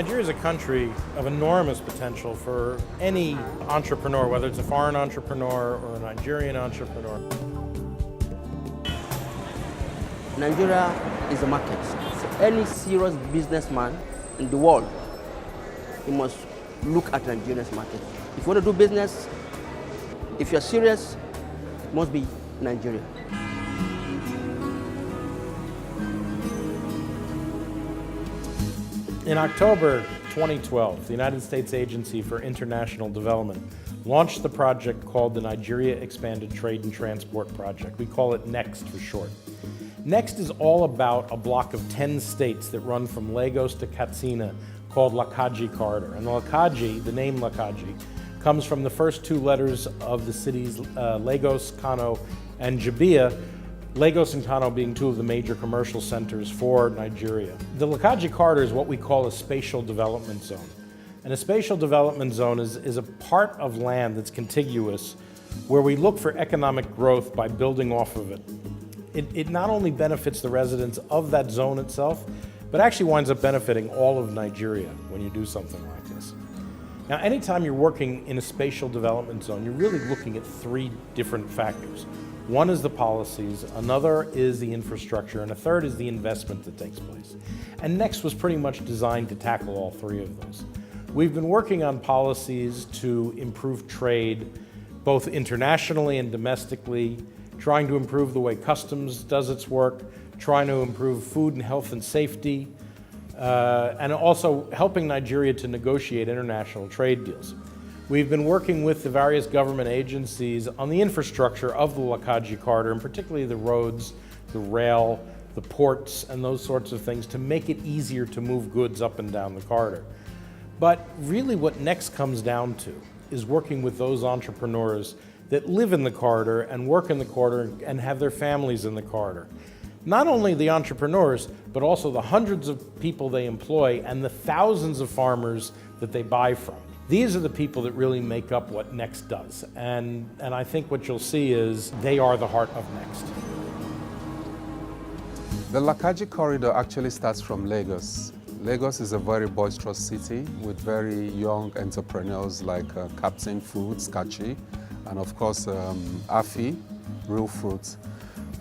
Nigeria is a country of enormous potential for any entrepreneur, whether it's a foreign entrepreneur or a Nigerian entrepreneur. Nigeria is a market. So any serious businessman in the world, he must look at Nigeria's market. If you want to do business, if you're serious, it must be Nigeria. In October 2012, the United States Agency for International Development launched the project called the Nigeria Expanded Trade and Transport Project. We call it NEXT for short. NEXT is all about a block of 10 states that run from Lagos to Katsina called Lakaji Corridor. And the Lakaji, the name Lakaji, comes from the first two letters of the cities Lagos, Kano, and Jabia, Lagos and Kano being two of the major commercial centers for Nigeria. The Lakaji Corridor is what we call a spatial development zone. And a spatial development zone is a part of land that's contiguous where we look for economic growth by building off of it. It not only benefits the residents of that zone itself, but actually winds up benefiting all of Nigeria when you do something like this. Now, anytime you're working in a spatial development zone, you're really looking at three different factors. One is the policies, another is the infrastructure, and a third is the investment that takes place. And NEXT was pretty much designed to tackle all three of those. We've been working on policies to improve trade, both internationally and domestically, trying to improve the way customs does its work, trying to improve food and health and safety, and also helping Nigeria to negotiate international trade deals. We've been working with the various government agencies on the infrastructure of the Lakaji Corridor, and particularly the roads, the rail, the ports, and those sorts of things to make it easier to move goods up and down the corridor. But really what NEXT comes down to is working with those entrepreneurs that live in the corridor and work in the corridor and have their families in the corridor. Not only the entrepreneurs, but also the hundreds of people they employ and the thousands of farmers that they buy from. These are the people that really make up what NEXT does. And I think what you'll see is they are the heart of NEXT. The Lakaji Corridor actually starts from Lagos. Lagos is a very boisterous city with very young entrepreneurs like Captain Foods, Kachi, and of course Afi, Real Fruits.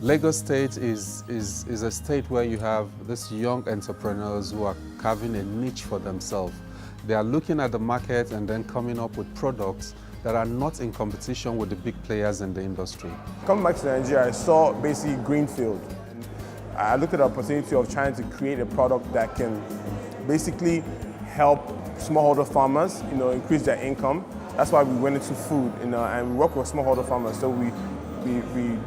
Lagos State is a state where you have these young entrepreneurs who are carving a niche for themselves. They are looking at the market and then coming up with products that are not in competition with the big players in the industry. Coming back to Nigeria, I saw basically greenfield. I looked at the opportunity of trying to create a product that can basically help smallholder farmers, increase their income. That's why we went into food, and we work with smallholder farmers. So we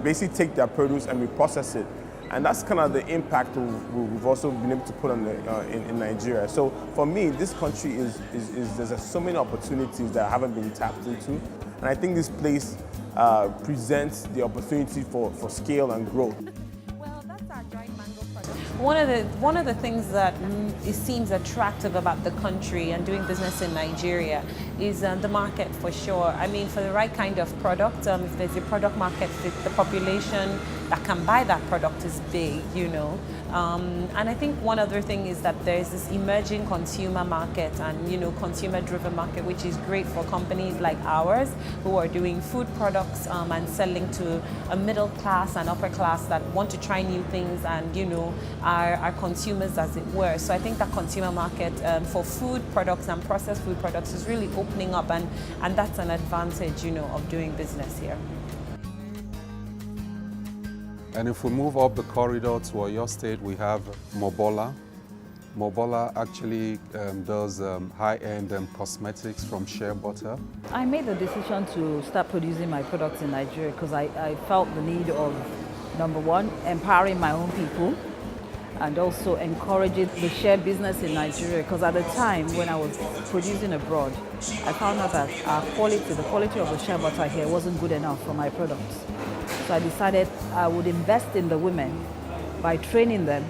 basically take their produce and we process it. And that's kind of the impact we've also been able to put on in Nigeria. So for me, this country there's so many opportunities that haven't been tapped into. And I think this place presents the opportunity for scale and growth. Well, that's our dried mango product. One of the things that it seems attractive about the country and doing business in Nigeria is the market, for sure. I mean, for the right kind of product, if there's a product market, the population that can buy that product is big, And I think one other thing is that there's this emerging consumer market and, consumer-driven market, which is great for companies like ours who are doing food products and selling to a middle class and upper class that want to try new things and, are consumers, as it were. So I think that consumer market for food products and processed food products is really opening up, and that's an advantage, of doing business here. And if we move up the corridor to Oyo State, we have Mobola. Mobola actually does high-end cosmetics from shea butter. I made the decision to start producing my products in Nigeria because I felt the need of, number one, empowering my own people and also encouraging the shea business in Nigeria, because at the time when I was producing abroad, I found out that the quality of the shea butter here wasn't good enough for my products. So I decided I would invest in the women by training them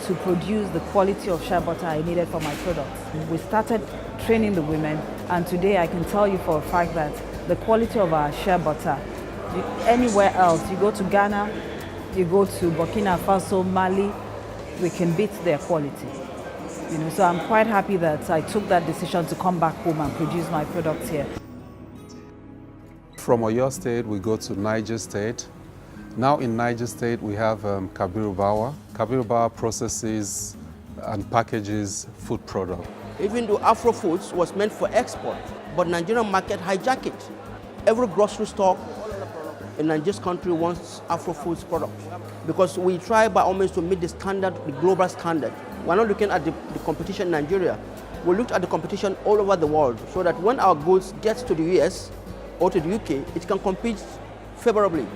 to produce the quality of shea butter I needed for my products. We started training the women, and today I can tell you for a fact that the quality of our shea butter, anywhere else, you go to Ghana, you go to Burkina Faso, Mali, we can beat their quality. So I'm quite happy that I took that decision to come back home and produce my products here. From Oyo State, we go to Niger State. Now in Niger State, we have Kabiru Bawa. Kabiru Bawa processes and packages food products. Even though Afro Foods was meant for export, but Nigerian market hijacked it. Every grocery store in Nigeria's country wants Afro Foods products because we try by all means to meet the standard, the global standard. We're not looking at the competition in Nigeria. We looked at the competition all over the world so that when our goods get to the US or to the UK, it can compete favorably.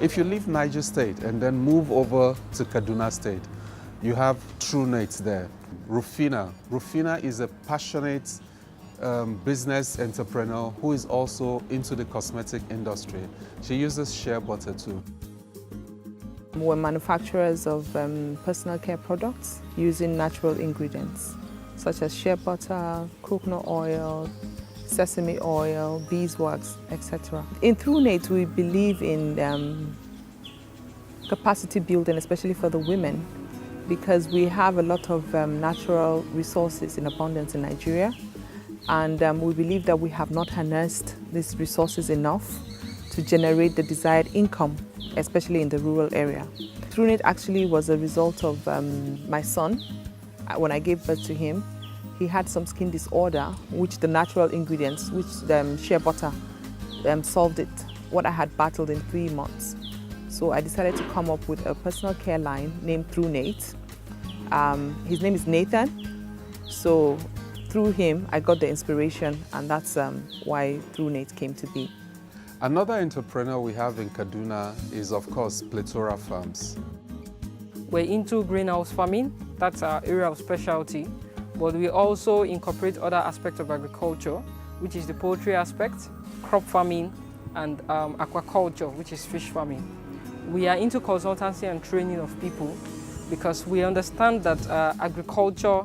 If you leave Niger State and then move over to Kaduna State, you have TrueNate there. Rufina is a passionate business entrepreneur who is also into the cosmetic industry. She uses shea butter too. We're manufacturers of personal care products using natural ingredients such as shea butter, coconut oil, sesame oil, beeswax, etc. In TrueNate, we believe in capacity building, especially for the women, because we have a lot of natural resources in abundance in Nigeria, and we believe that we have not harnessed these resources enough to generate the desired income, especially in the rural area. TrueNate actually was a result of my son. When I gave birth to him, he had some skin disorder, which the natural ingredients, which the shea butter, solved it, what I had battled in 3 months. So I decided to come up with a personal care line named TrueNate. His name is Nathan. So through him, I got the inspiration, and that's why TrueNate came to be. Another entrepreneur we have in Kaduna is, of course, Plethora Farms. We're into greenhouse farming. That's our area of specialty. But we also incorporate other aspects of agriculture, which is the poultry aspect, crop farming, and aquaculture, which is fish farming. We are into consultancy and training of people because we understand that agriculture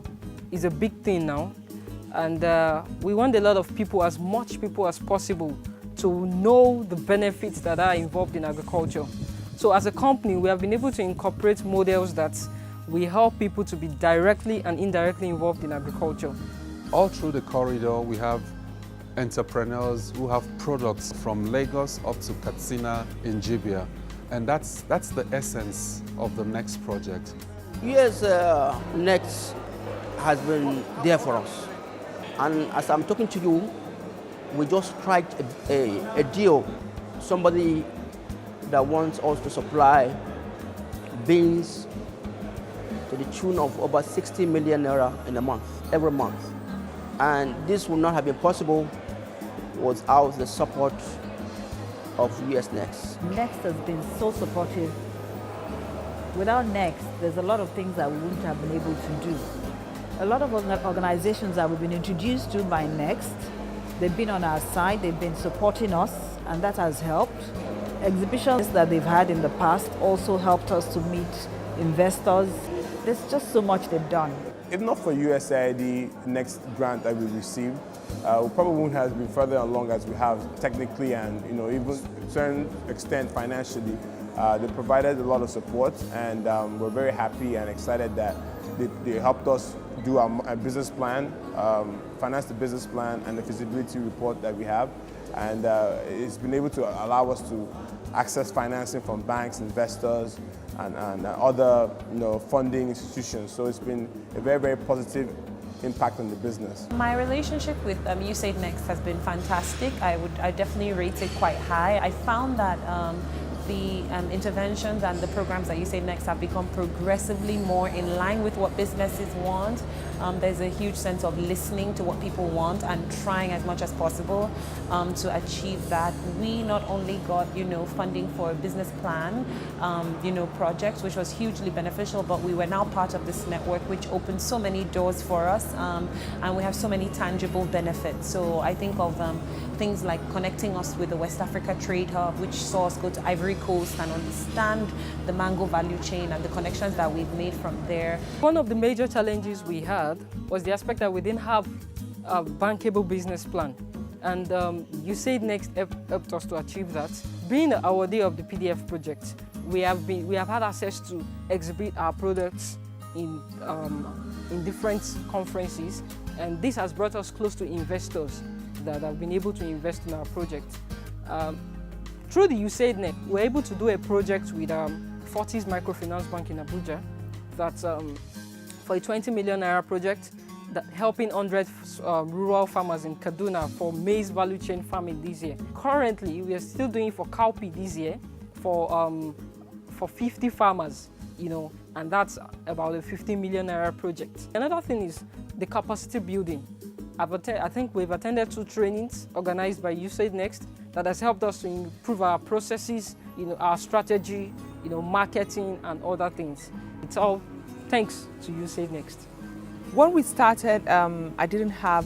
is a big thing now, and we want a lot of people, as much people as possible, to know the benefits that are involved in agriculture. So as a company, we have been able to incorporate models that we help people to be directly and indirectly involved in agriculture. All through the corridor, we have entrepreneurs who have products from Lagos up to Katsina in Jibia. And that's the essence of the NEXT project. US NEXT has been there for us. And as I'm talking to you, we just tried a deal. Somebody that wants us to supply beans to the tune of over 60 million naira in a month, every month. And this would not have been possible without the support of US NEXT. NEXT has been so supportive. Without NEXT, there's a lot of things that we wouldn't have been able to do. A lot of organizations that we've been introduced to by NEXT, they've been on our side, they've been supporting us, and that has helped. Exhibitions that they've had in the past also helped us to meet investors. There's just so much they've done. If not for USAID NEXT grant that we received, we probably wouldn't have been further along as we have technically and even to a certain extent financially. They provided a lot of support, and we're very happy and excited that they helped us do our business plan, finance the business plan and the feasibility report that we have. And it's been able to allow us to access financing from banks, investors, and other funding institutions. So it's been a very, very positive impact on the business. My relationship with USAID NEXT has been fantastic. I definitely rate it quite high. I found that the interventions and the programs at USAID NEXT have become progressively more in line with what businesses want. There's a huge sense of listening to what people want and trying as much as possible to achieve that. We not only got funding for a business plan, projects, which was hugely beneficial, but we were now part of this network, which opened so many doors for us, and we have so many tangible benefits. So I think of things like connecting us with the West Africa Trade Hub, which saw us go to Ivory Coast and understand the mango value chain and the connections that we've made from there. One of the major challenges we had was the aspect that we didn't have a bankable business plan. And USAID NEXT helped us to achieve that. Being an awardee of the PDF project, we have had access to exhibit our products in different conferences, and this has brought us close to investors that have been able to invest in our project. Through the USAID NEXTT, we're able to do a project with Fortis Microfinance Bank in Abuja that's for a 20 million naira project that helping 100 rural farmers in Kaduna for maize value chain farming this year. Currently, we are still doing for cowpea this year for 50 farmers, and that's about a 50 million naira project. Another thing is the capacity building. I think we've attended 2 trainings organized by USAID NEXTT that has helped us to improve our processes, our strategy, marketing and other things. It's all thanks to USAID NEXTT. When we started, I didn't have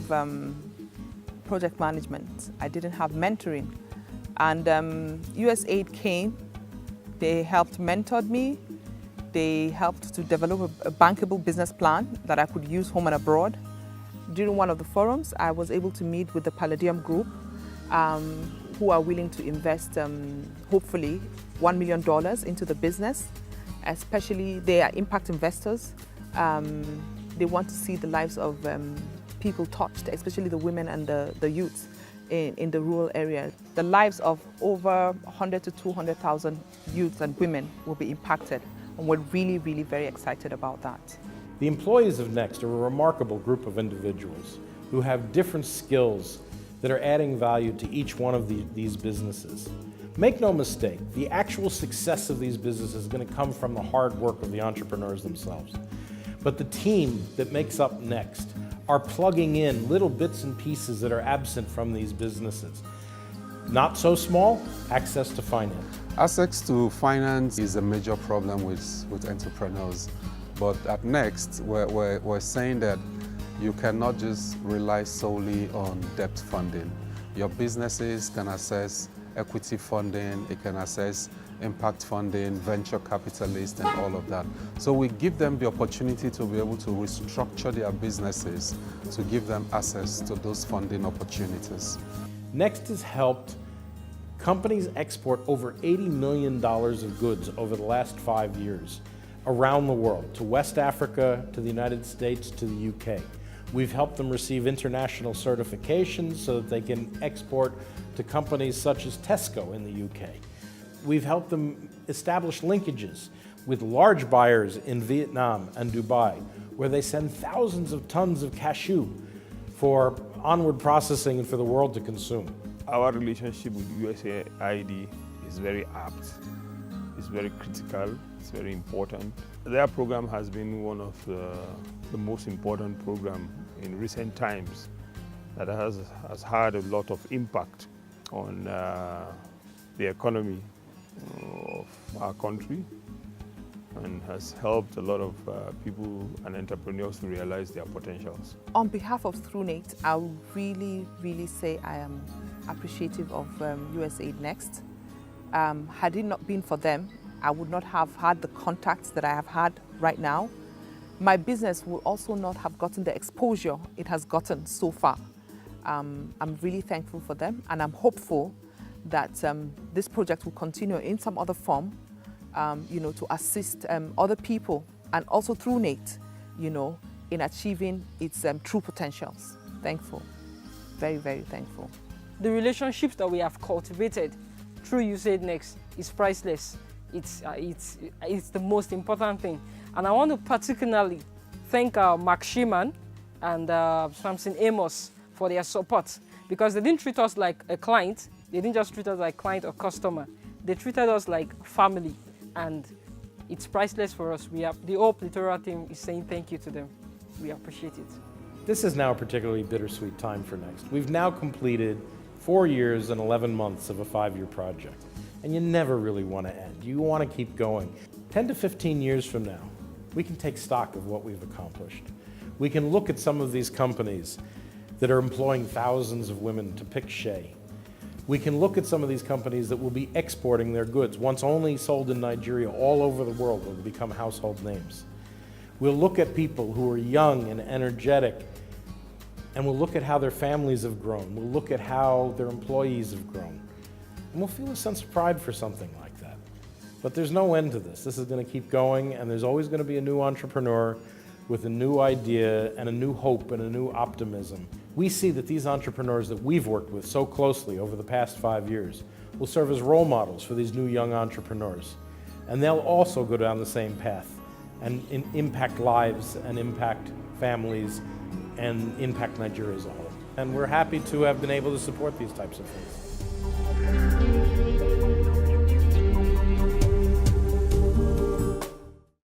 project management. I didn't have mentoring. And USAID came, they helped mentor me. They helped to develop a bankable business plan that I could use home and abroad. During one of the forums, I was able to meet with the Palladium Group, who are willing to invest, hopefully, $1 million into the business. Especially, they are impact investors. They want to see the lives of people touched, especially the women and the youths in the rural area. The lives of over 100 to 200,000 youths and women will be impacted, and we're really, really very excited about that. The employees of NEXTT are a remarkable group of individuals who have different skills that are adding value to each one of these businesses. Make no mistake, the actual success of these businesses is going to come from the hard work of the entrepreneurs themselves. But the team that makes up NEXTT are plugging in little bits and pieces that are absent from these businesses. Not so small, access to finance. Access to finance is a major problem with entrepreneurs. But at NEXTT, we're saying that you cannot just rely solely on debt funding. Your businesses can access equity funding, it can access impact funding, venture capitalists, and all of that. So we give them the opportunity to be able to restructure their businesses to give them access to those funding opportunities. NEXTT has helped companies export over $80 million of goods over the last 5 years around the world, to West Africa, to the United States, to the UK. We've helped them receive international certifications so that they can export to companies such as Tesco in the UK. We've helped them establish linkages with large buyers in Vietnam and Dubai, where they send thousands of tons of cashew for onward processing and for the world to consume. Our relationship with USAID is very apt. It's very critical, it's very important. Their program has been one of the most important programs in recent times that has had a lot of impact on the economy of our country and has helped a lot of people and entrepreneurs to realize their potentials. On behalf of ThruNate, I would really, really say I am appreciative of USAID NEXTT. Had it not been for them, I would not have had the contacts that I have had right now. My business would also not have gotten the exposure it has gotten so far. I'm really thankful for them, and I'm hopeful that this project will continue in some other form, to assist other people, and also ThruNate, in achieving its true potentials. Thankful, very, very thankful. The relationships that we have cultivated through USAID NEXTT is priceless. It's the most important thing. And I want to particularly thank Mark Sheeman and Samson Amos for their support, because they didn't treat us like a client. They didn't just treat us like client or customer. They treated us like family, and it's priceless for us. The whole Plethora team is saying thank you to them. We appreciate it. This is now a particularly bittersweet time for NEXTT. We've now completed 4 years and 11 months of a 5-year project, and you never really want to end. You want to keep going. 10 to 15 years from now, we can take stock of what we've accomplished. We can look at some of these companies that are employing thousands of women to pick shea. We can look at some of these companies that will be exporting their goods, once only sold in Nigeria, all over the world, will become household names. We'll look at people who are young and energetic, and we'll look at how their families have grown. We'll look at how their employees have grown. And we'll feel a sense of pride for something like that. But there's no end to this. This is going to keep going, and there's always going to be a new entrepreneur with a new idea and a new hope and a new optimism. We see that these entrepreneurs that we've worked with so closely over the past 5 years will serve as role models for these new young entrepreneurs. And they'll also go down the same path and impact lives and impact families and impact Nigeria as a whole. And we're happy to have been able to support these types of things.